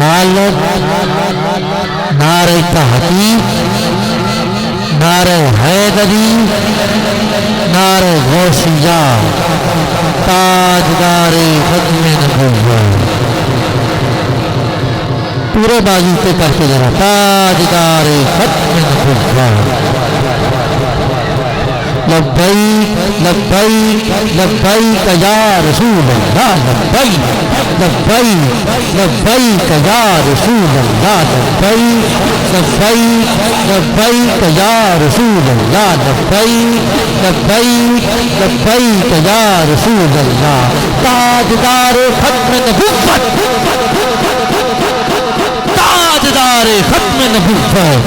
रिसालत, नारे तहकीक, नारे हैदरी, नारे गौसिया, ताजदारे खत्म नबुव्वत। पूरे बाजू पे करके जरा, ताजदारे खत्म नबुव्वत। लब्बैक लब्बैक लब्बैक या रसूल अल्लाह, लब्बैक लब्बैक लब्बैक या रसूल अल्लाह, लब्बैक लब्बैक लब्बैक या रसूल अल्लाह, लब्बैक लब्बैक लब्बैक या रसूल अल्लाह। ताजदारे खत्म नबुव्वत, ताजदारे खत्म नबुव्वत,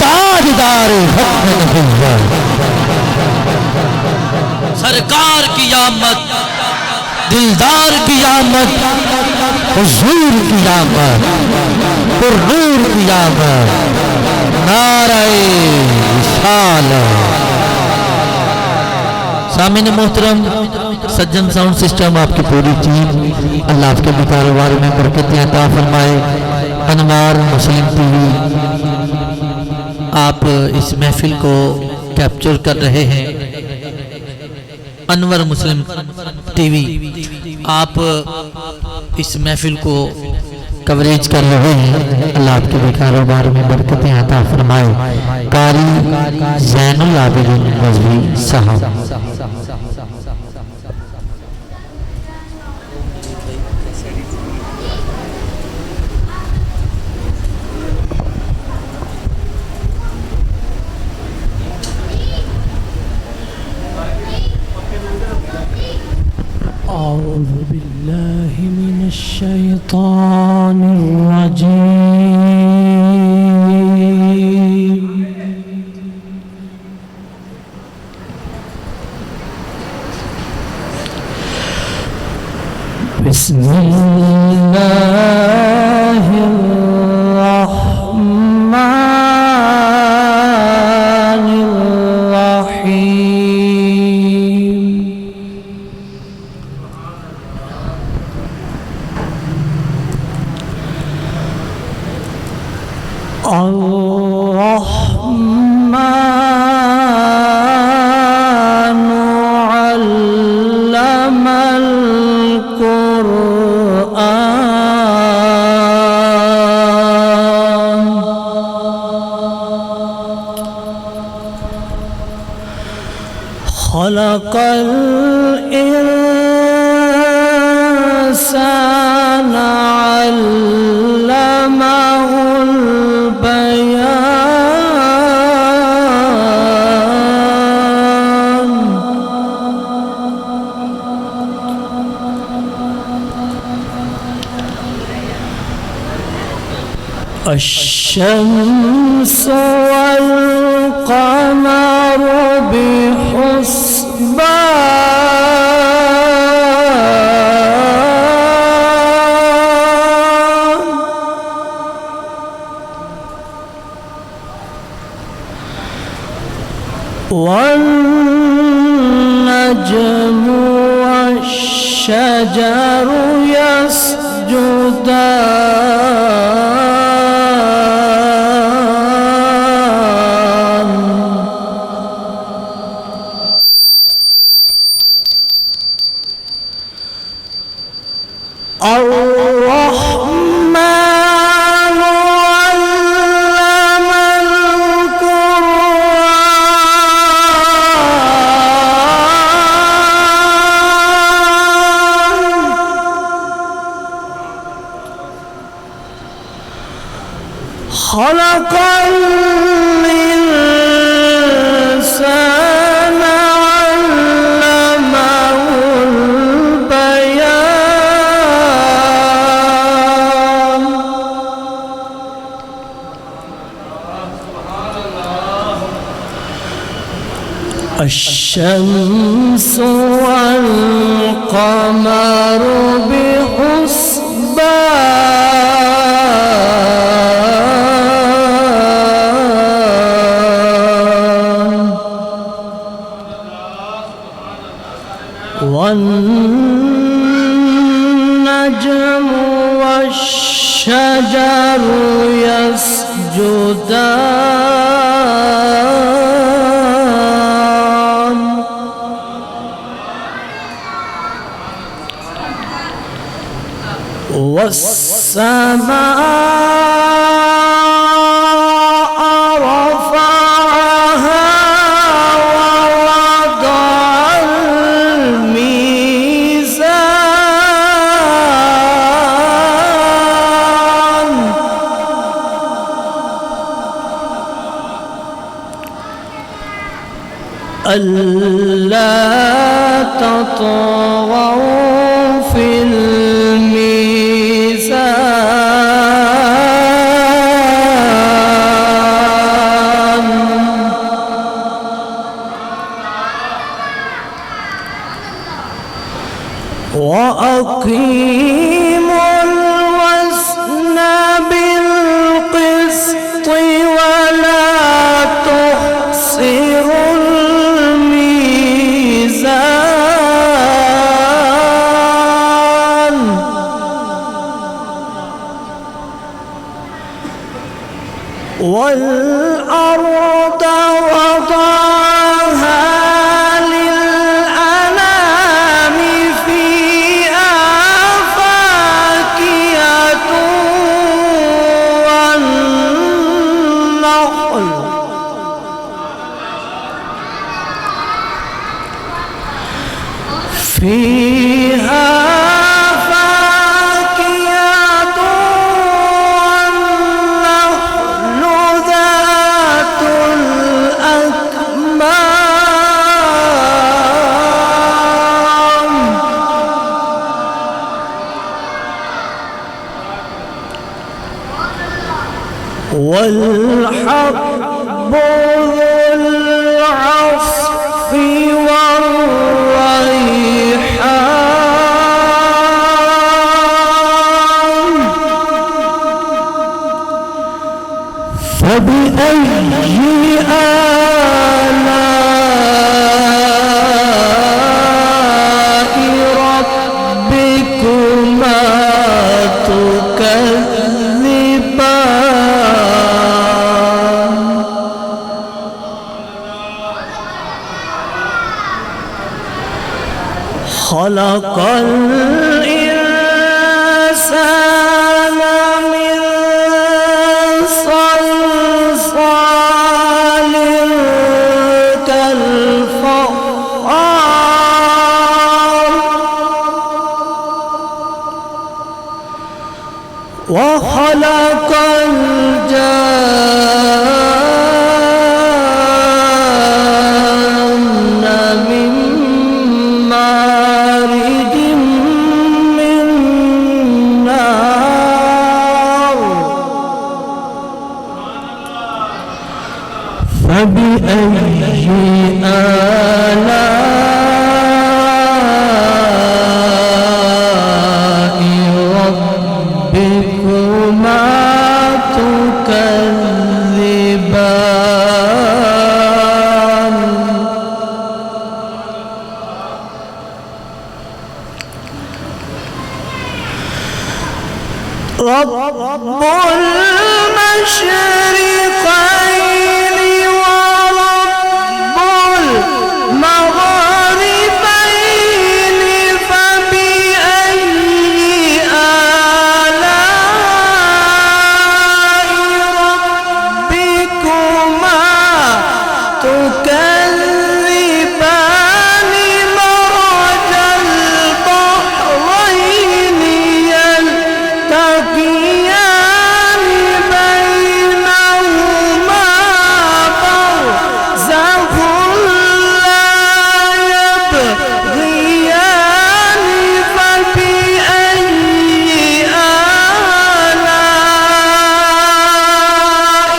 ताजदारे खत्म नबुव्वत। सरकार की आमद, दिलदार की आमद, हुजूर की आमद, पुरनूर की आमद, नारे रिसालत। सामीन मोहतरम, सज्जन साउंड सिस्टम, आपकी पूरी टीम, अल्लाह आपके भी कारोबार में बरकत अता फरमाए। अनवार मुस्लिम टीवी, आप इस महफिल को कैप्चर कर रहे हैं। अनवर मुस्लिम टीवी, आप इस महफिल को कवरेज कर रहे हैं। अल्लाह आपके भी कारोबार में बरकतें अता फरमाए। कारी ज़ैनुल आबिदीन नज़वी साहब। أعوذ بالله من الشيطان الرجيم بسم الله الرحمن الرحيم الرحمن علم القرآن خلق الإنسان علمه البيان الشمس والقمر بحسبان والنجم والشجر يسجدان الرحمن علم القرآن خلق الإنسان علمه البيان الشمس والقمر بحسبان والنجم النجم والشجر يسجدان والسماء رفعها ووضع الميزان ألا تطغوا في الميزان وأقيموا الوزن بالقسط ولا تخسروا الميزان والأرض وضعها للأنام فيها فاكهة والنخل فيها فاكهة والنخل ذات الأكمام والحب ذو العصف والريحان فبأي آلاء ربكما تكذبان خلق الإنسان من صلصال كالفخار وخلق الجان من مارج من نار فبأي آلاء ربكما تكذبان رب المشرقين ورب المغربين فبأي آلاء ربكما تكذبان مرج البحرين يلتقيان بينهما برزخ لا يبغيان فبأي آلاء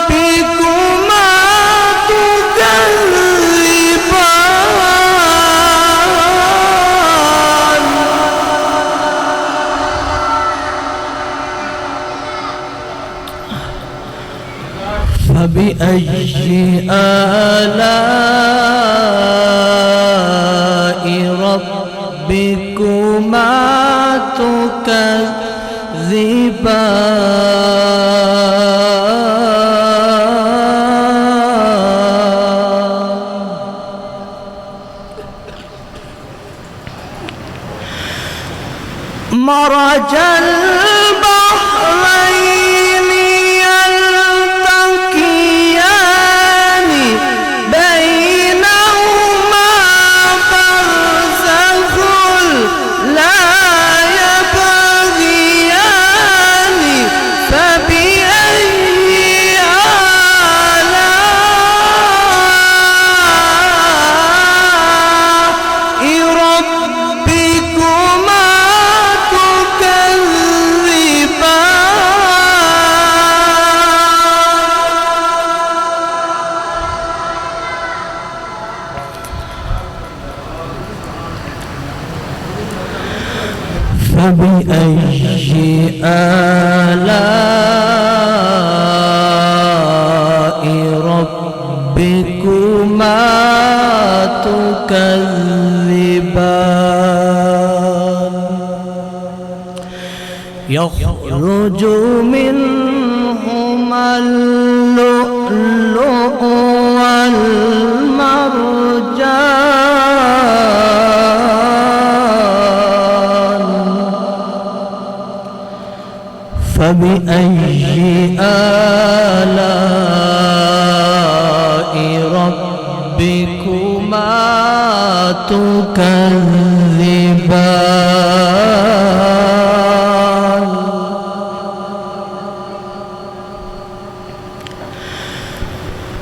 ربكما تكذبان فبأي آلاء ربكما مرج البحرين يلتقيان بينهما برزخ لا يبغيان فبأي آلاء ربكما فبأي آلاء ربكما تكذبان يخرج منهما اللؤلؤ والمرجان فبأي آلاء ربكما تكذبان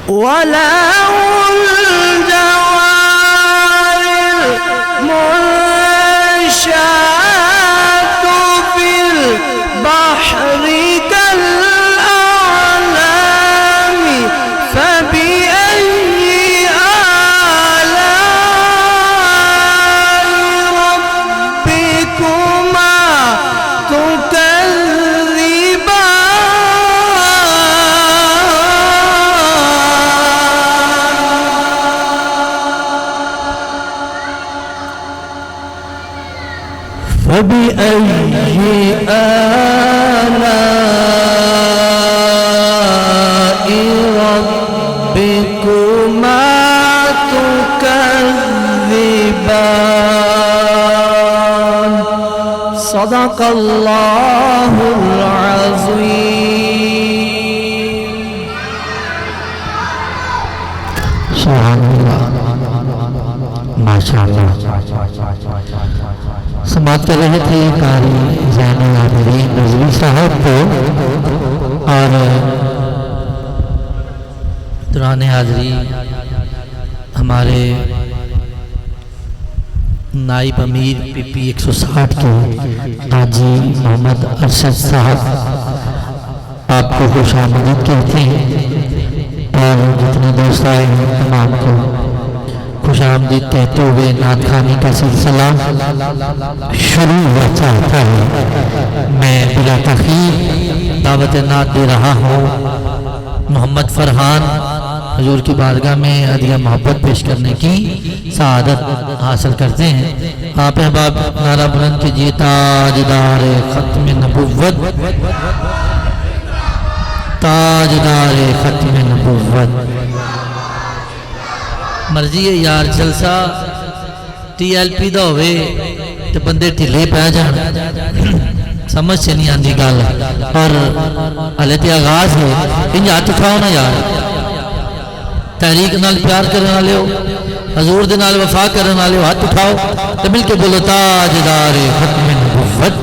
وله الجوار المنشآت في البحر كالأعلام فبأي آلاء ربكما تكذبان فبأي آلاء ربكما تكذبان صدق الله العظيم माशाअल्लाह समाप्त कर रहे थे कारी ज़ैनुल आबिदीन नज़वी साहब को और दौरान हाज़री हमारे नाइब अमीर PP 160 के हाजी मोहम्मद अरशद साहब आपको खुशामदीद कहते हैं और जितने दोस्त आए हैं तमाम को खुशामदीद कहते हुए नात खानी का सिलसिला शुरू हुआ चाहता है। मैं बिला तखीर दावत नात दे रहा हूँ। मोहम्मद फरहान हजूर की बारगाह में हदिया मोहब्बत पेश करने की सआदत हासिल करते हैं। आप अहबाब नारा बुलंद कीजिए ताजदार खत्म नबुव्वत, ताजदार खत्म नबुव्वत। मर्जी है यार जलसा TLP दा होवे ते बंदे ढिले पै जान, समझ से नहीं आती गल। और हले तो आगाज है, इंज हाथ उठाओ ना यार, तहरीक नाल प्यार करने वाले हो, हजूर दे नाल वफा करने वाले हो, हाथ उठाओ तो मिल के बोलो ताजदार खत्म नबुव्वत।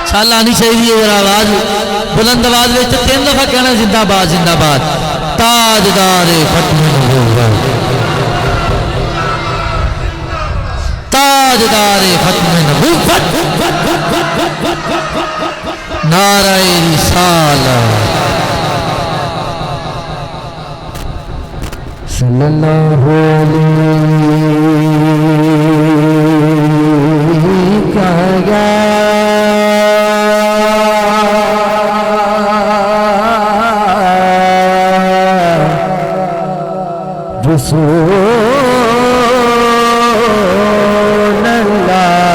छल आनी चाहिए और आवाज बुलंद आवाज में 3 दफा कहना जिंदाबाद जिंदाबाद। ताजदार खत्म नबुव्वत, ताजदार खत्म नबुव्वत, नाराए रिसालत। सल्लल्लाहु अलैहि रसूल अल्लाह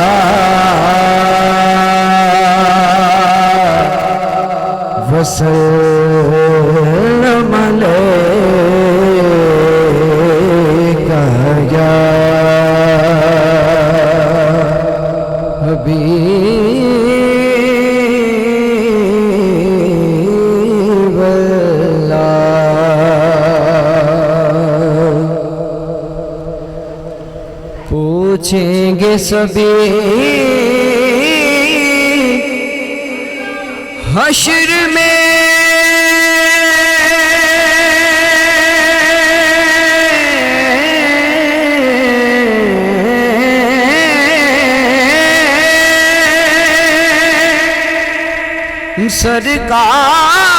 वसल्लम अलैका या पूछेंगे सभी हश्र में सरकार